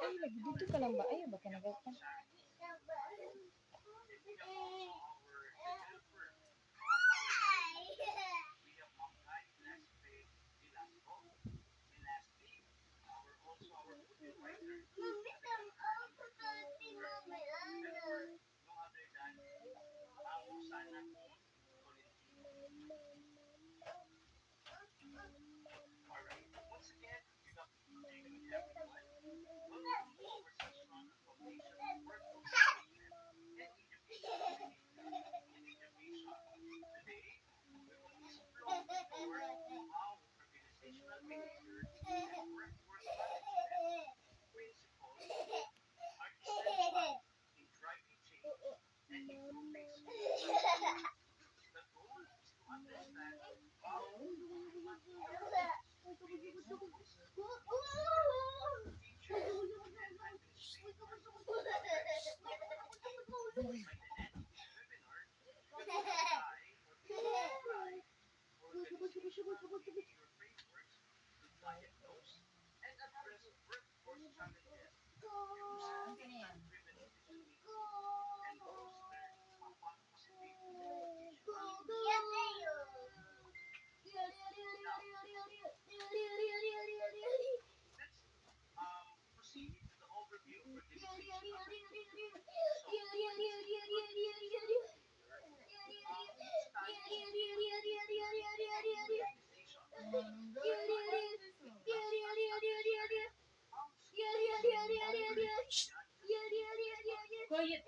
Ay, dito ka lang ba? Ay, ba ka nagatan? Quiet.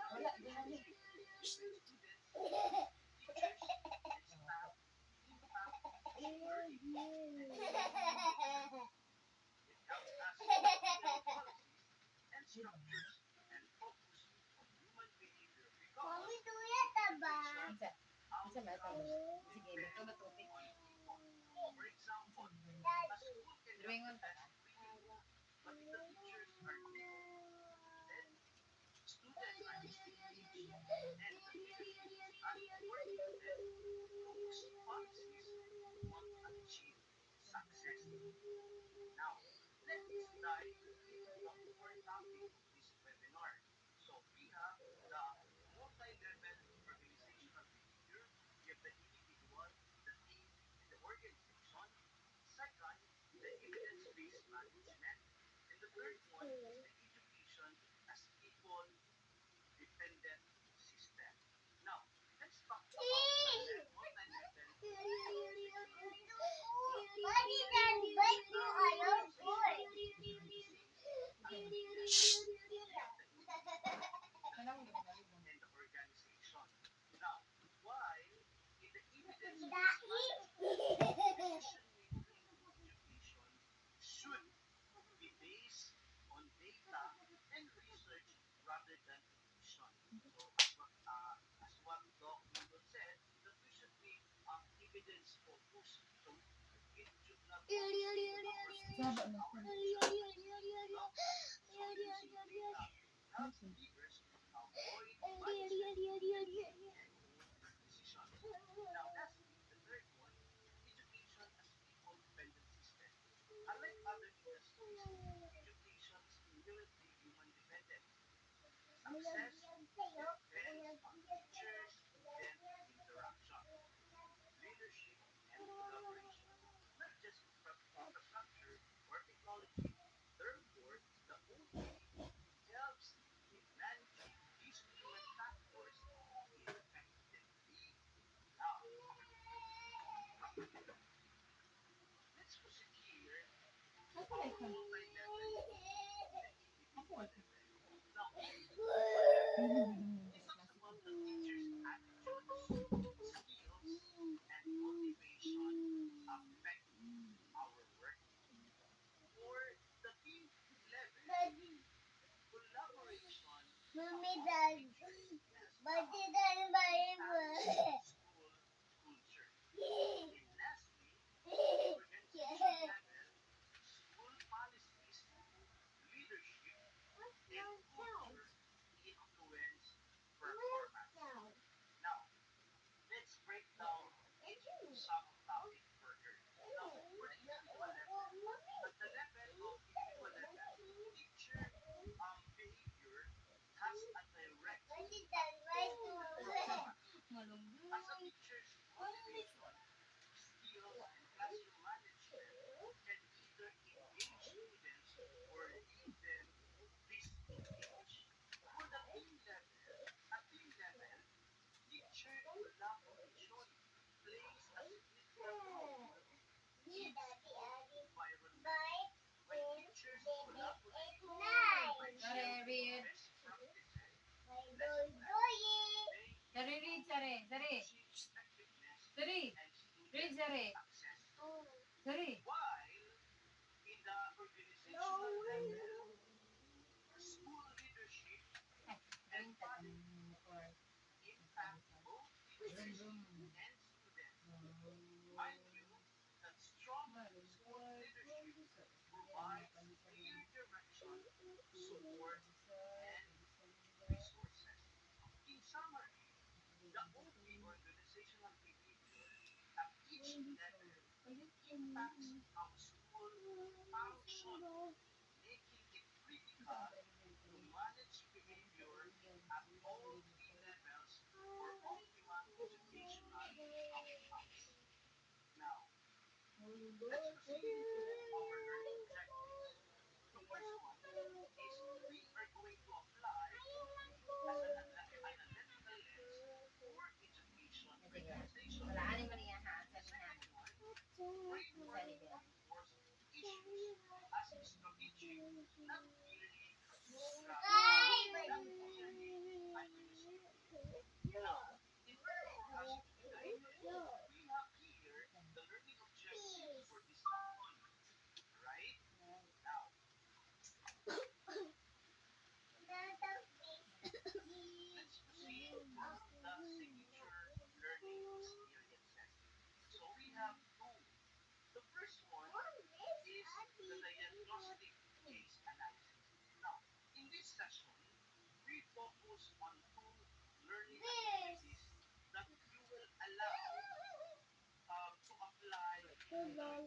Wala, di na ni. Isa. Isa ba ito? Sige, bato ba topic? Lumingon ta na. Kanang mo ginawa. Saba na ko. Ako like ka. Ako like ka. Mummy, Dad. Bati, Dad, Bible. Malunggay. Ano miss? Sare, read. Sare, read, Sare. Sare. Sare. Read, Sare. Sare. Galing ka ng for room room. Sige. Wala mo niya ha. Sali ba?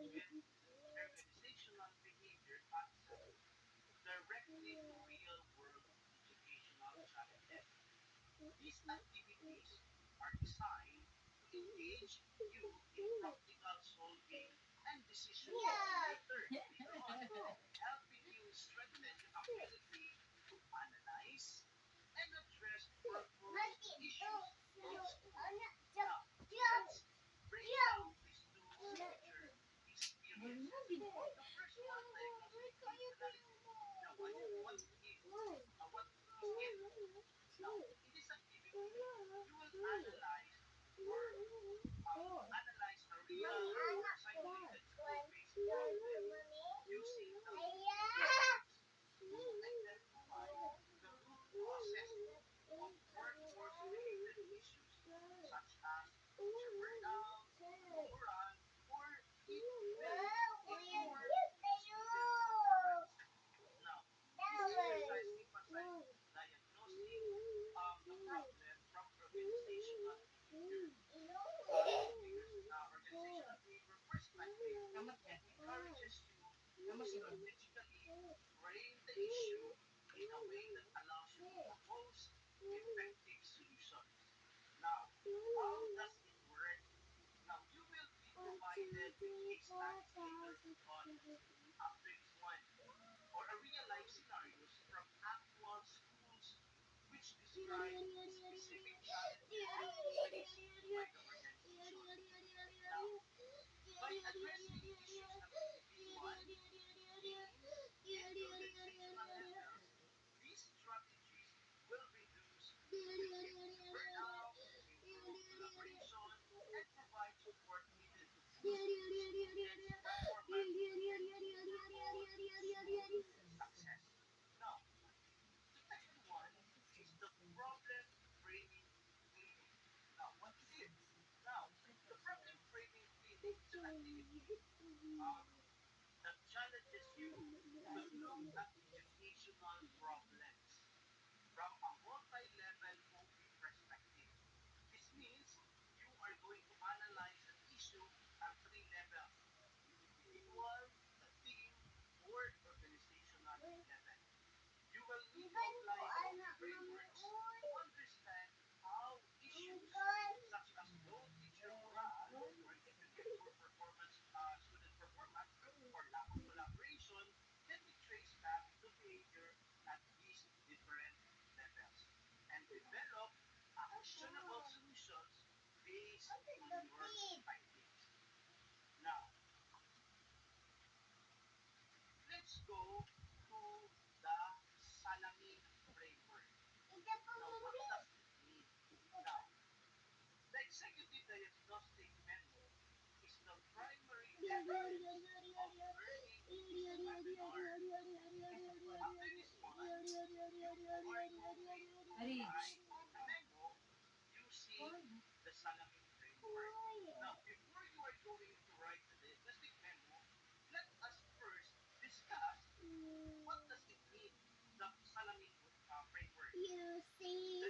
Ari. You see,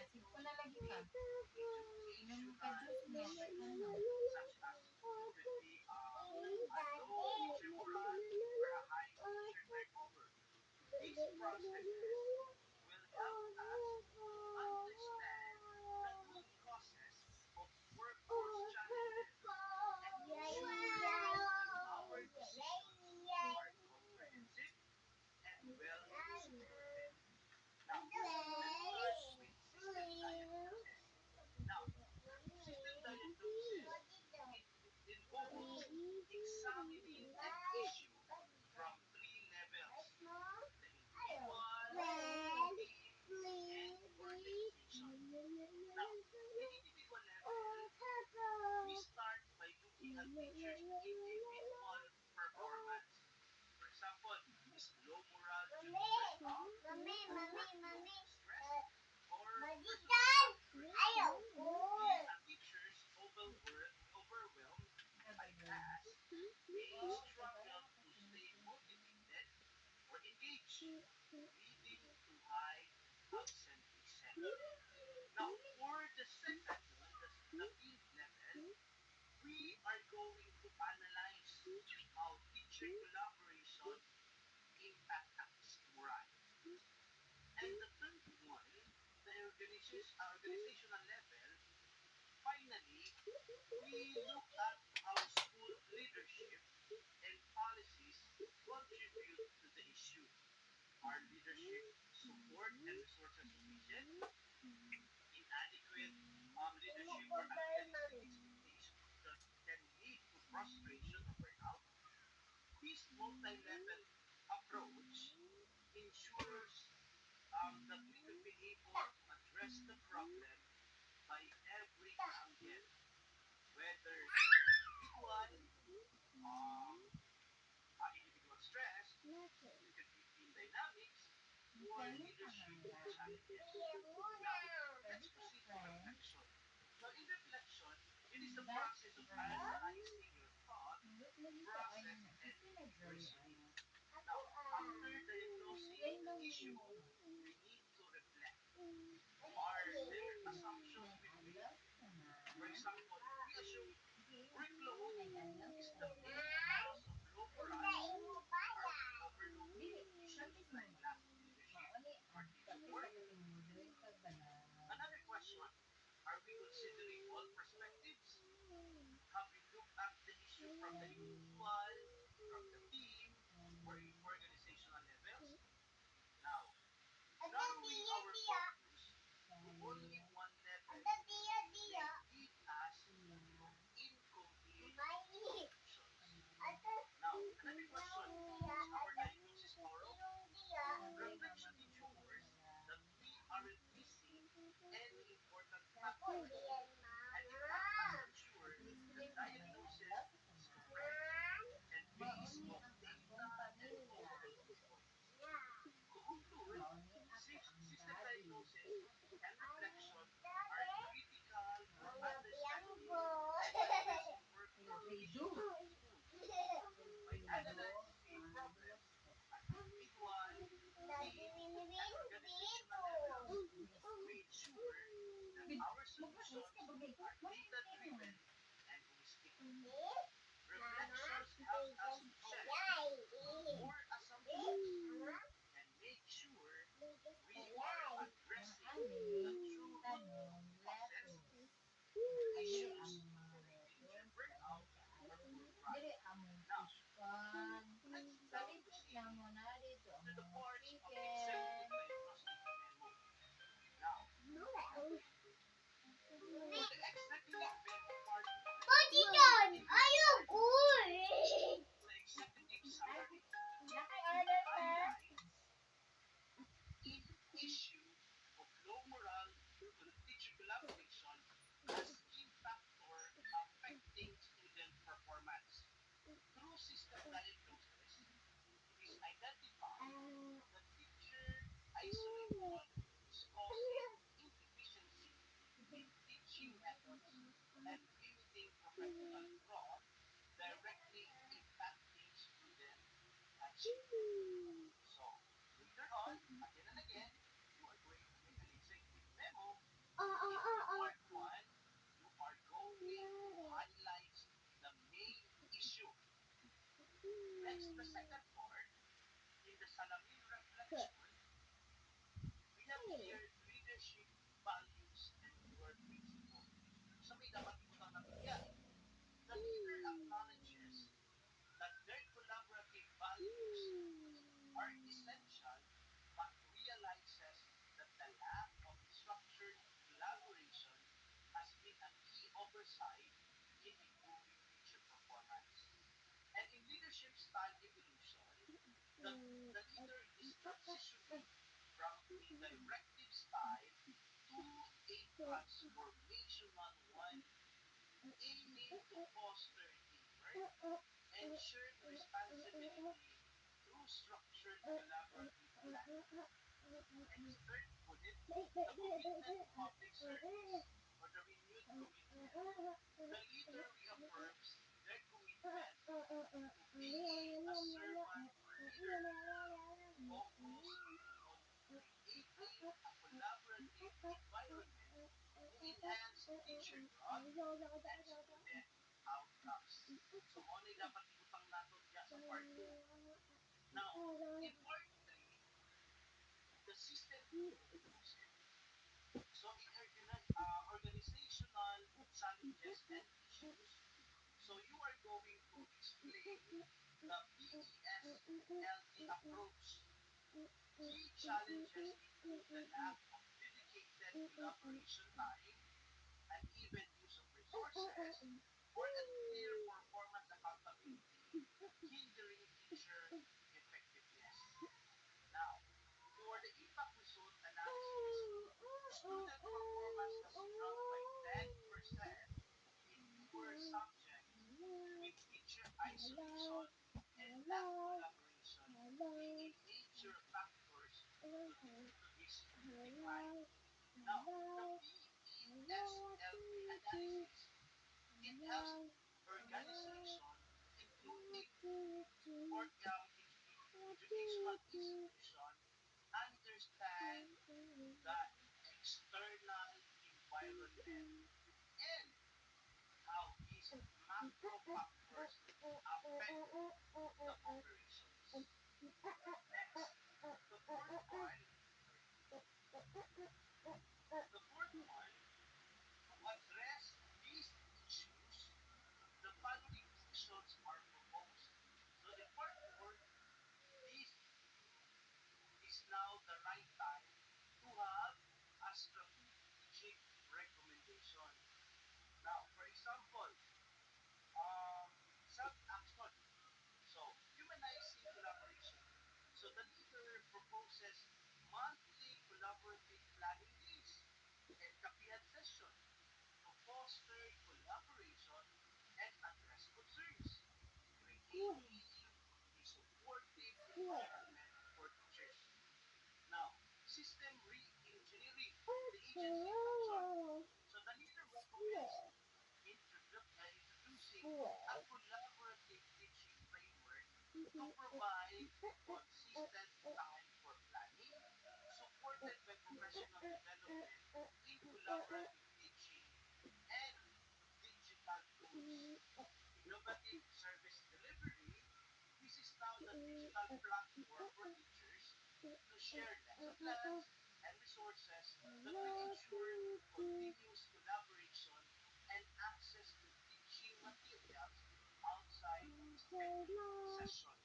Lasik ko na lagi ka. Yung ka-juice niya, may ano. Mami, mami, mami. Magitan! Ayaw ko! Kanya ka hanggang. Iyan muna. Pwede ka friend. That friend. Wait, lagi ka ano na. Kasi nag-dry ano. Ako Explain lang mo muna. Nag-unlock ka na. Hindi, nag-unlock ka na. Hintayin mo pa yan. Dili, practice mo ba? Mauli, practice ka timuloy ka ba na? Ada dia. Kaya, Ada dia. sila, Mai. Ada dia. Ada dia. sabi nga mag-sure na lang. Ako diyan, mama. At least din na may unlock ka na. Mauni ang akong pamilya. Mauni ako ang daddy. Mauni Mga biyanggo. Pilipino. Pilipino ang gusto. Daddy Winwin dito. Yes. Mag-practice ka ba kay? Mag-practice mo. Mama, bigas kayay. Mama, bigas kayay. Ang aning tanom lettuce. Dili among mga lettuce, lain kaayo. Dili among fish pan. Sa likod na mo na dito among chicken. Pati doon! Ayoko! Ay, naki-order ka? Next, the second part, in the salamin reflection, we have here leadership values and core principle. So may dapat ibutang natin yan. The leader acknowledges that their collaborative values are essential but realizes that the lack of structured collaboration has been a key oversight in improving future performance. And in leadership style evolution, the, the leader is transitioning from a directive style to a transformational one, aiming to foster teamwork and shared responsibility through structured collaborative planning. Next, third bullet, the commitment to public service or the renewed commitment. The leader reaffirms their commitment to being a servant leader focused on creating a collaborative environment to enhance teacher growth and student outcomes. So, mo na dapat ibutang nato diya sa part 2. Now, in part 3, the system inclusive. So, organizational challenges and issues. So, you are going to explain the PESLT approach. Key challenges include the lack of dedicated collaboration time, uneven use of resources, or unclear performance accountability, hindering teacher effectiveness. Now, for the impact result analysis, student performance has dropped by 10% in core subjects, with teacher isolation and lack collaboration being a major factors contribute to this decline. Now, the PESLT analysis, it helps organization, including for educational institution, understand the external environment and how these macro factors affect the operations. Next, the fourth one, the fourth one, to address these issues, the following actions are proposed. So in part 4, this is now the right time to have a strategic recommendation. Now, for example, self-action. So, humanizing collaboration. So, the leader proposes monthly collaborative planning days and kapihan session to foster collaboration and address concerns, creating a supportive environment for teachers. Now, system re-engineering, the agency function. So the leader recommends introducing a collaborative teaching framework to provide consistent time for planning, supported by professional development in collaborative teaching and digital tools. Innovative service delivery, this is now the digital platform for teachers to share lesson plans and resources that will ensure continuous collaboration and access to teaching materials outside scheduled session.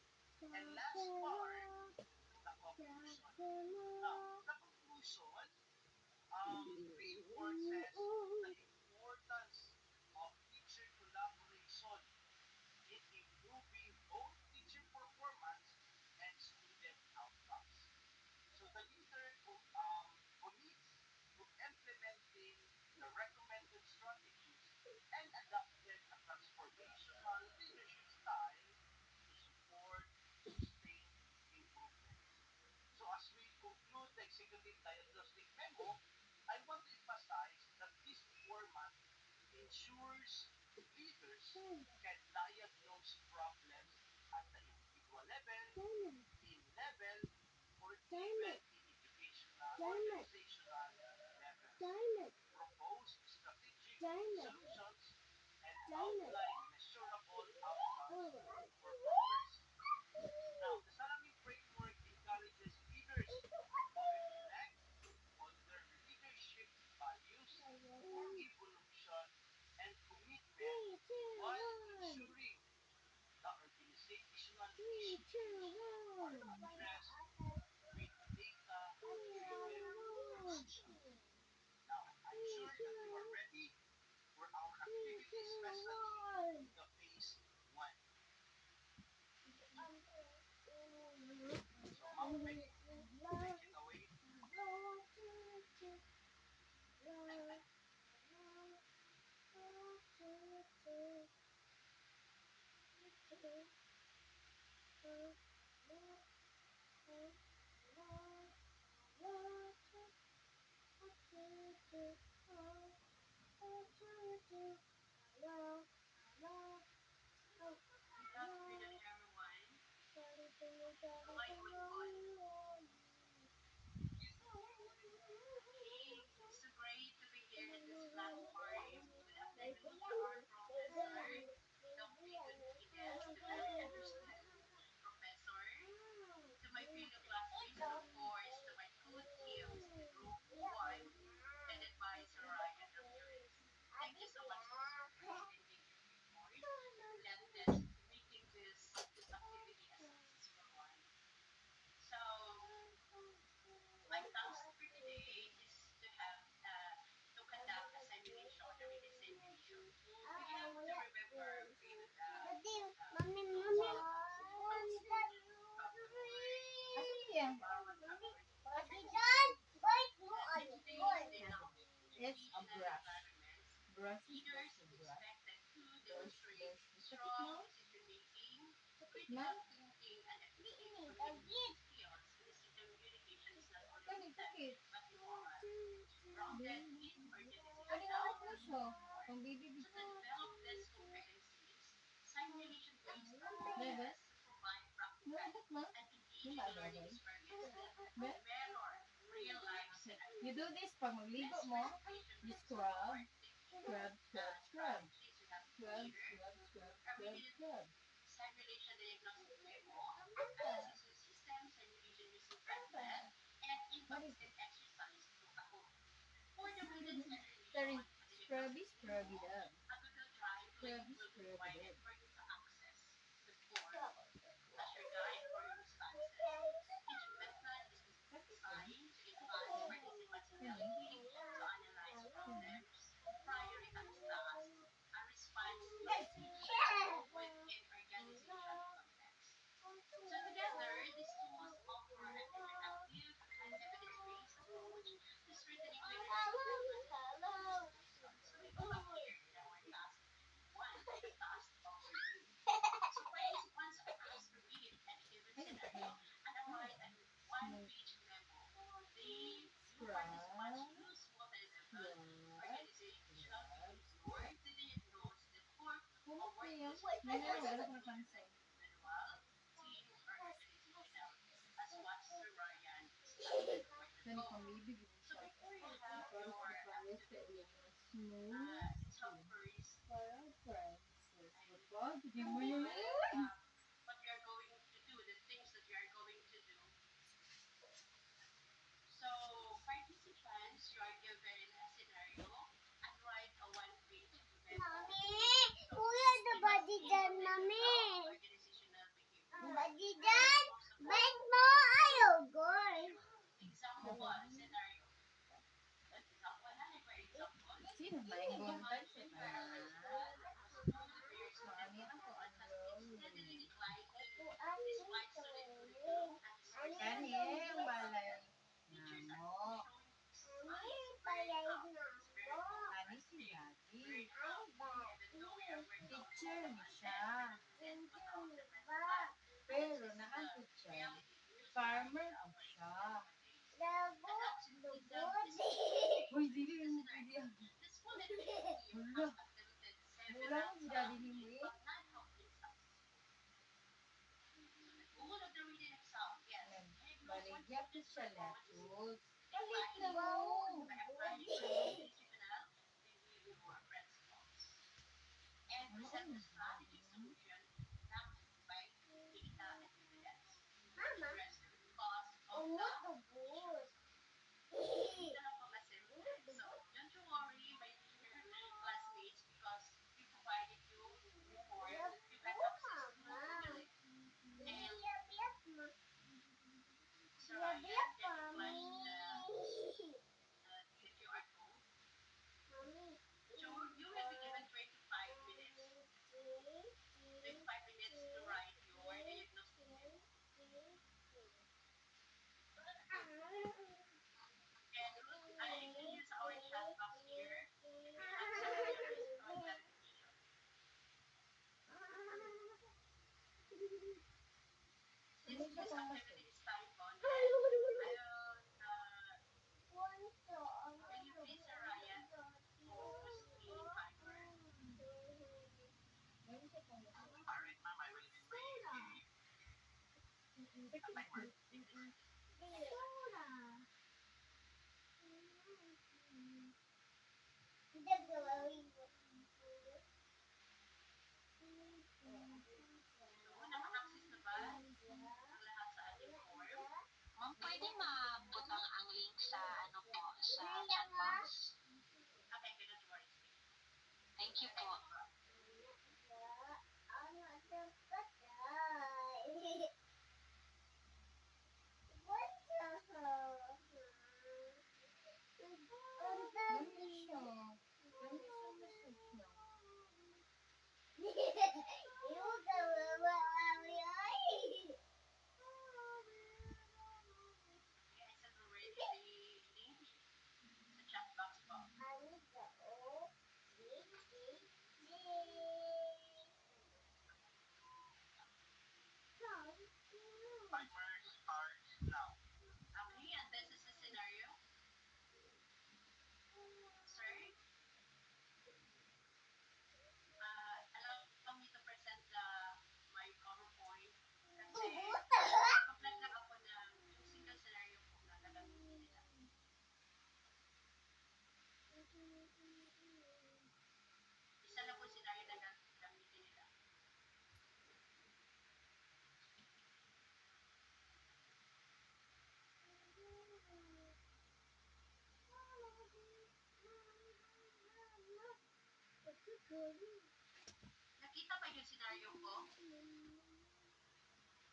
And last part, the conclusion. Now, the conclusion reinforces the importance of teacher collaboration in improving both teacher performance and student outcomes. So the leader commits to implementing the recommended strategies and adopted a transformational leadership style to support sustained improvements. So as we conclude the executive diagnostic memo, I want to emphasize that this format ensures leaders can diagnose problems at the individual level, team level, or even in educational organizational levels, propose strategic solutions, and outline measurable outcomes for progress. Asan niya? It's a brush. Brush is just a brush. There's the sakit mo. Sakit man. Kani sakit. Kani nga ako siya. Ang baby dito. Bebe? Nalabot mo? Wala bebe. Be? You do this pag magligo mo. You scrub. Scrub, scrub, scrub. Scrub, scrub, scrub, scrub, scrub. What is it? Sorry. Scrubby, scrubby dub. Scrubby, scrubby dub. Sakit ba? Kani? Kani? Ay, okay. Smooth. Scrub. Scrub. Scrub. Kumot niyo. Ngayon, wala ko napansin. Kani pang baby dito siya. Para sa pangete yung smooth. Para princess. Kapag, hindi mo yun. Mami, kuya the body dyan, mami. Body dyan. Bait mo, ayaw, girl. Sino ba yung gontan siya na? Mami ako ang roll. Kani, ang balay. Namo. Mami, payay na ako. Kani si Daddy. Ay, bati. Teacher ni siya. Ba? Pero naantod siya. Farmer po siya. Lagot, lugod. Uy, dili mo pwede ang... Wala. Wala mo si Daddy ni mo eh. Baligya po siya lettuce. Palit na mo. Ano ang Mama, umot ubod. Biyak-biyak mo. Biyak-biyak, mami. Ano siya pa? Ma'am, pwede mabutang ang link sa ano po, sa chat box. Thank you po. Ganito siya. Ganito sa message niya. Nakita ba yung scenario ko?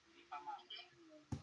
Hindi pa, ma'am. Hindi?